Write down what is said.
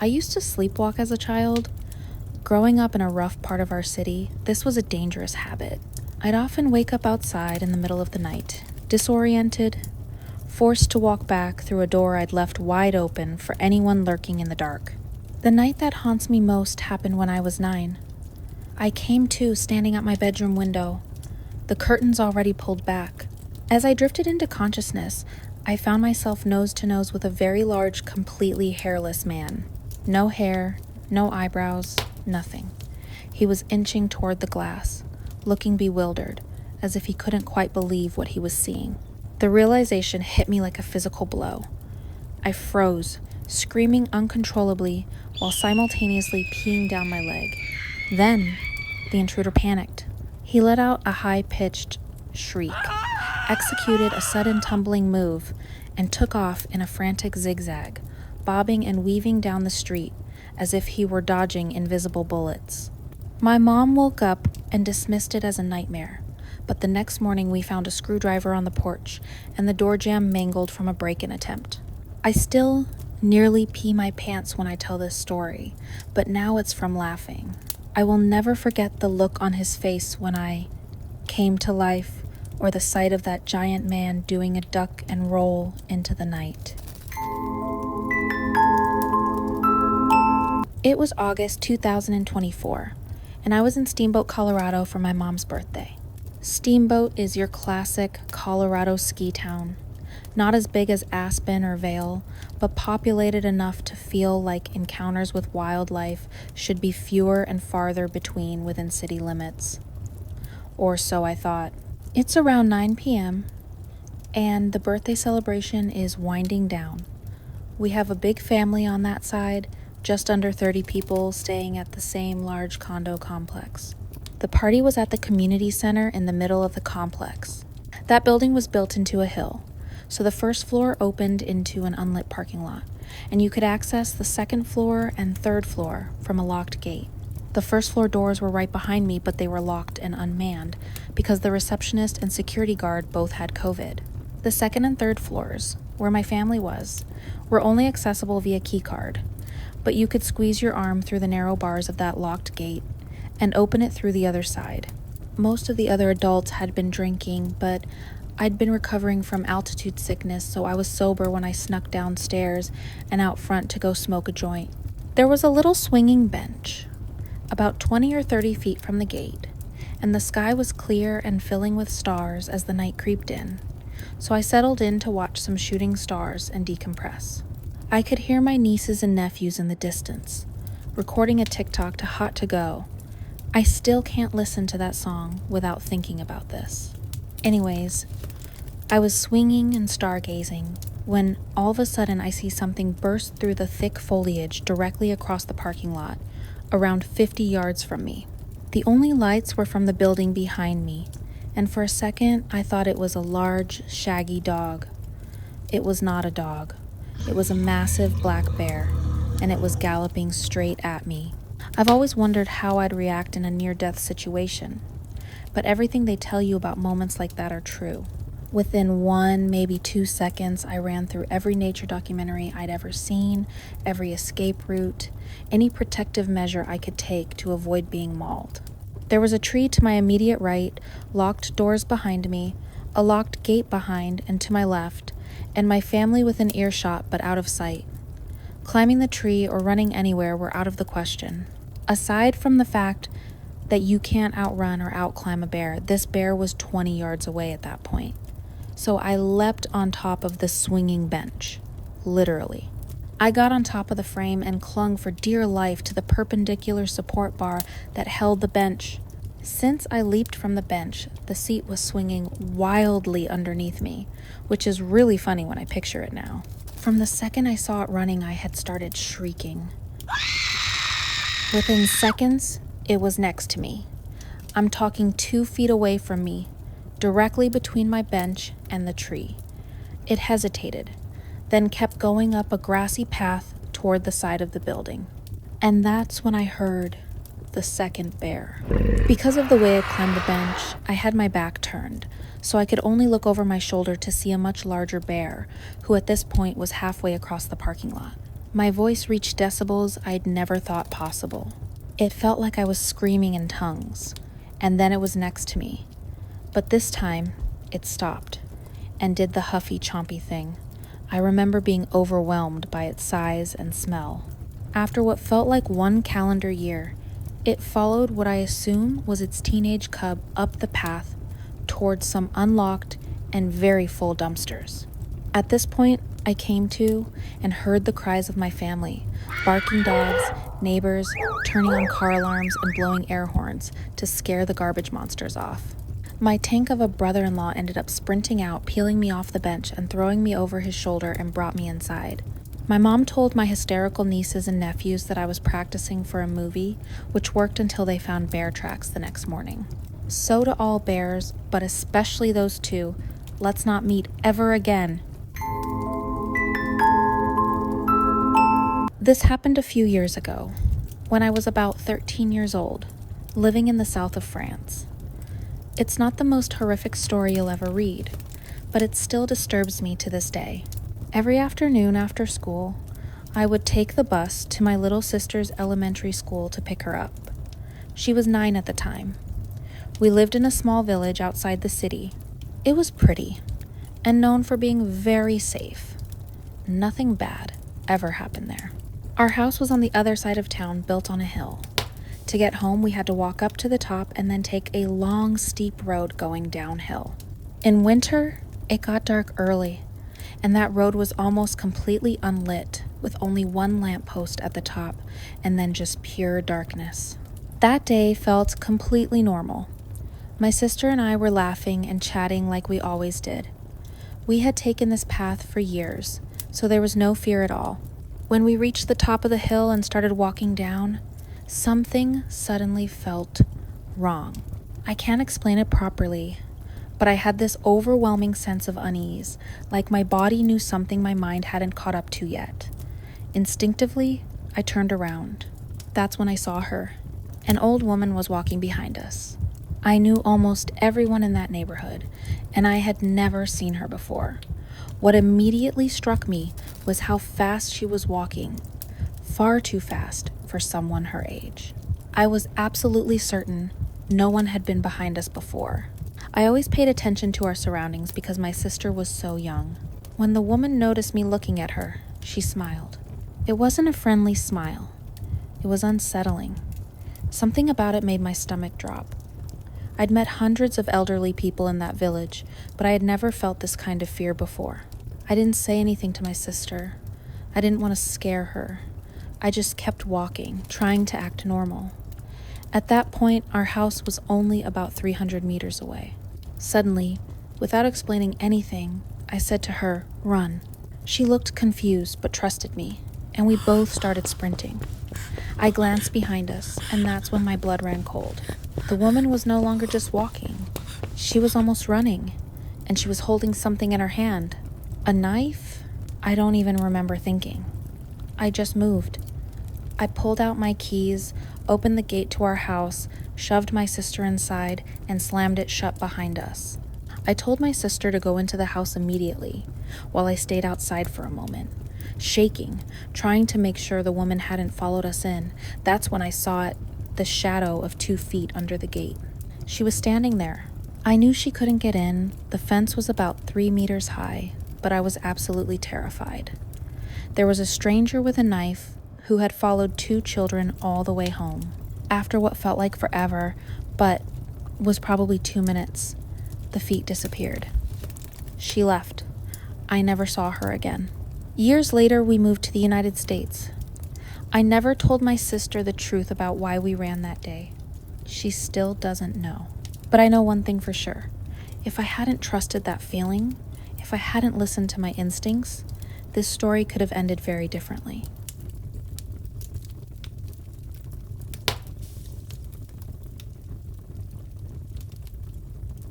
I used to sleepwalk as a child. Growing up in a rough part of our city, this was a dangerous habit. I'd often wake up outside in the middle of the night, disoriented, forced to walk back through a door I'd left wide open for anyone lurking in the dark. The night that haunts me most happened when I was 9. I came to standing at my bedroom window, the curtains already pulled back. As I drifted into consciousness, I found myself nose to nose with a very large, completely hairless man. No hair, no eyebrows, nothing. He was inching toward the glass, looking bewildered, as if he couldn't quite believe what he was seeing. The realization hit me like a physical blow. I froze, screaming uncontrollably while simultaneously peeing down my leg. Then, the intruder panicked. He let out a high-pitched shriek, executed a sudden tumbling move, and took off in a frantic zigzag, bobbing and weaving down the street as if he were dodging invisible bullets. My mom woke up and dismissed it as a nightmare, but the next morning we found a screwdriver on the porch and the door jamb mangled from a break-in attempt. I still nearly pee my pants when I tell this story, but now it's from laughing. I will never forget the look on his face when I came to life, or the sight of that giant man doing a duck and roll into the night. It was August 2024, and I was in Steamboat, Colorado for my mom's birthday. Steamboat is your classic Colorado ski town. Not as big as Aspen or Vail, but populated enough to feel like encounters with wildlife should be fewer and farther between within city limits. Or so I thought. It's around 9 p.m., and the birthday celebration is winding down. We have a big family on that side, just under 30 people staying at the same large condo complex. The party was at the community center in the middle of the complex. That building was built into a hill, so the first floor opened into an unlit parking lot, and you could access the second floor and third floor from a locked gate. The first floor doors were right behind me, but they were locked and unmanned because the receptionist and security guard both had COVID. The second and third floors, where my family was, were only accessible via keycard, but you could squeeze your arm through the narrow bars of that locked gate and open it through the other side. Most of the other adults had been drinking, but I'd been recovering from altitude sickness, so I was sober when I snuck downstairs and out front to go smoke a joint. There was a little swinging bench, about 20 or 30 feet from the gate, and the sky was clear and filling with stars as the night creeped in, so I settled in to watch some shooting stars and decompress. I could hear my nieces and nephews in the distance, recording a TikTok to Hot to Go. I still can't listen to that song without thinking about this. Anyways, I was swinging and stargazing when all of a sudden I see something burst through the thick foliage directly across the parking lot, around 50 yards from me. The only lights were from the building behind me, and for a second I thought it was a large, shaggy dog. It was not a dog. It was a massive black bear, and it was galloping straight at me. I've always wondered how I'd react in a near-death situation, but everything they tell you about moments like that are true. Within 1, maybe 2 seconds, I ran through every nature documentary I'd ever seen, every escape route, any protective measure I could take to avoid being mauled. There was a tree to my immediate right, locked doors behind me, a locked gate behind and to my left, and my family within earshot but out of sight. Climbing the tree or running anywhere were out of the question. Aside from the fact that you can't outrun or outclimb a bear, this bear was 20 yards away at that point. So I leapt on top of the swinging bench, literally. I got on top of the frame and clung for dear life to the perpendicular support bar that held the bench. Since I leaped from the bench, the seat was swinging wildly underneath me, which is really funny when I picture it now. From the second I saw it running, I had started shrieking. Within seconds, it was next to me. I'm talking 2 feet away from me, directly between my bench and the tree. It hesitated, then kept going up a grassy path toward the side of the building. And that's when I heard the second bear. Because of the way it climbed the bench, I had my back turned, so I could only look over my shoulder to see a much larger bear, who at this point was halfway across the parking lot. My voice reached decibels I'd never thought possible. It felt like I was screaming in tongues, and then it was next to me. But this time, it stopped and did the huffy, chompy thing. I remember being overwhelmed by its size and smell. After what felt like one calendar year, it followed what I assume was its teenage cub up the path towards some unlocked and very full dumpsters. At this point, I came to and heard the cries of my family, barking dogs, neighbors, turning on car alarms and blowing air horns to scare the garbage monsters off. My tank of a brother-in-law ended up sprinting out, peeling me off the bench and throwing me over his shoulder and brought me inside. My mom told my hysterical nieces and nephews that I was practicing for a movie, which worked until they found bear tracks the next morning. So to all bears, but especially those two, let's not meet ever again. This happened a few years ago, when I was about 13 years old, living in the south of France. It's not the most horrific story you'll ever read, but it still disturbs me to this day. Every afternoon after school, I would take the bus to my little sister's elementary school to pick her up. She was 9 at the time. We lived in a small village outside the city. It was pretty, and known for being very safe. Nothing bad ever happened there. Our house was on the other side of town, built on a hill. To get home, we had to walk up to the top and then take a long, steep road going downhill. In winter, it got dark early, and that road was almost completely unlit, with only one lamppost at the top, and then just pure darkness. That day felt completely normal. My sister and I were laughing and chatting like we always did. We had taken this path for years, so there was no fear at all. When we reached the top of the hill and started walking down, something suddenly felt wrong. I can't explain it properly, but I had this overwhelming sense of unease, like my body knew something my mind hadn't caught up to yet. Instinctively, I turned around. That's when I saw her. An old woman was walking behind us. I knew almost everyone in that neighborhood, and I had never seen her before. What immediately struck me was how fast she was walking, far too fast for someone her age. I was absolutely certain no one had been behind us before. I always paid attention to our surroundings because my sister was so young. When the woman noticed me looking at her, she smiled. It wasn't a friendly smile. It was unsettling. Something about it made my stomach drop. I'd met hundreds of elderly people in that village, but I had never felt this kind of fear before. I didn't say anything to my sister. I didn't want to scare her. I just kept walking, trying to act normal. At that point, our house was only about 300 meters away. Suddenly, without explaining anything, I said to her, "Run." She looked confused but trusted me, and we both started sprinting. I glanced behind us, and that's when my blood ran cold. The woman was no longer just walking. She was almost running, and she was holding something in her hand. A knife? I don't even remember thinking. I just moved. I pulled out my keys, opened the gate to our house, shoved my sister inside, and slammed it shut behind us. I told my sister to go into the house immediately, while I stayed outside for a moment, shaking, trying to make sure the woman hadn't followed us in. That's when I saw it, the shadow of 2 feet under the gate. She was standing there. I knew she couldn't get in. The fence was about 3 meters high, but I was absolutely terrified. There was a stranger with a knife who had followed 2 children all the way home. After what felt like forever, but was probably 2 minutes, the feet disappeared. She left. I never saw her again. Years later, we moved to the United States. I never told my sister the truth about why we ran that day. She still doesn't know. But I know one thing for sure. If I hadn't trusted that feeling, if I hadn't listened to my instincts, this story could have ended very differently.